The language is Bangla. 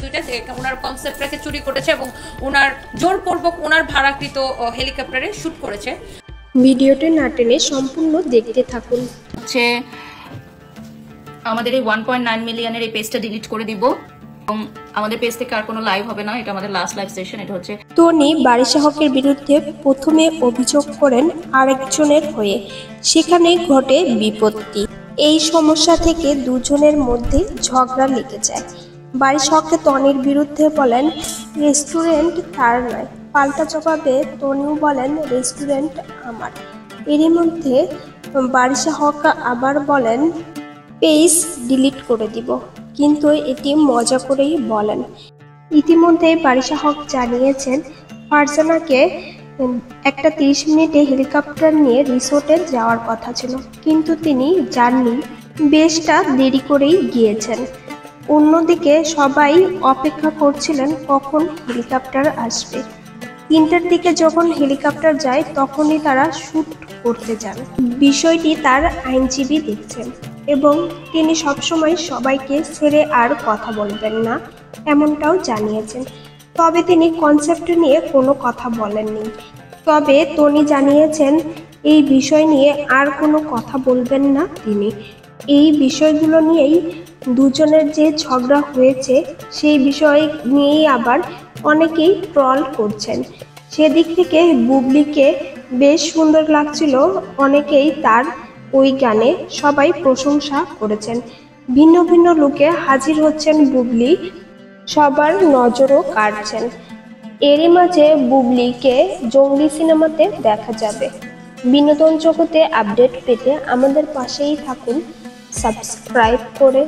দুইটা ওনার কনসেপ্টটাকে চুরি করেছে এবং ওনার জোরপূর্বক ওনার ভাড়াকৃত হেলিকপ্টারে শুট করেছে। ভিডিওটি না টেনে সম্পূর্ণ দেখতে থাকুন। হচ্ছে আমাদের এই 1.9 মিলিয়নের এই পেজটা ডিলিট করে দিব এবং আমাদের পেজ থেকে আর কোনো লাইভ হবে না। এটা আমাদের লাস্ট লাইভ সেশন। এটা হচ্ছে টনি বারিশা হকের বিরুদ্ধে প্রথমে অভিযোগ করেন আরেকজনের হয়ে, সেখানে ঘটে বিপত্তি। এই সমস্যা থেকে দুজনের মধ্যে ঝগড়া লেগে যায়। বারিশা হক টনির বিরুদ্ধে বলেন রেস্টুরেন্ট তার নয়, পাল্টা জবাবে টনিও বলেন রেস্টুরেন্ট আমার। এরই মধ্যে বারিশা হক আবার বলেন পেজ ডিলিট করে দিব, কিন্তু এটি মজা করেই বলেন। ইতিমধ্যে বারিশা হক জানিয়েছেন ফারজানাকে একটা 30 মিনিটে হেলিকপ্টার নিয়ে রিসোর্টে যাওয়ার কথা ছিল, কিন্তু তিনি যাননি, বেশটা দেরি করেই গিয়েছেন। অন্যদিকে সবাই অপেক্ষা করছিলেন কখন হেলিকপ্টার আসবে। 3টার দিকে যখন হেলিকপ্টার যায় তখনই তারা শ্যুট করতে যান। বিষয়টি তার আইনজীবী দেখছেন এবং তিনি সবসময় সবাইকে ছেড়ে আর কথা বলবেন না এমনটাও জানিয়েছেন। তবে তিনি কনসেপ্ট নিয়ে কোনো কথা বলেননি। তবে টনি জানিয়েছেন এই বিষয় নিয়ে আর কোনো কথা বলবেন না তিনি। এই বিষয়গুলো নিয়েই দুজনের যে ঝগড়া হয়েছে সেই বিষয় নিয়েই আবার অনেকেই ট্রল করছেন। সেদিক থেকে বুবলিকে বেশ সুন্দর লাগছিল, অনেকেই তার ওই গানে সবাই প্রশংসা করেছেন। ভিন্ন ভিন্ন লুকে হাজির হচ্ছেন বুবলি, সবার নজরও কাড়ছেন। এরই মাঝে বুবলিকে জঙ্গলি সিনেমাতে দেখা যাবে। বিনোদন জগতে আপডেট পেতে আমাদের পাশেই থাকুন সাবস্ক্রাইব করে।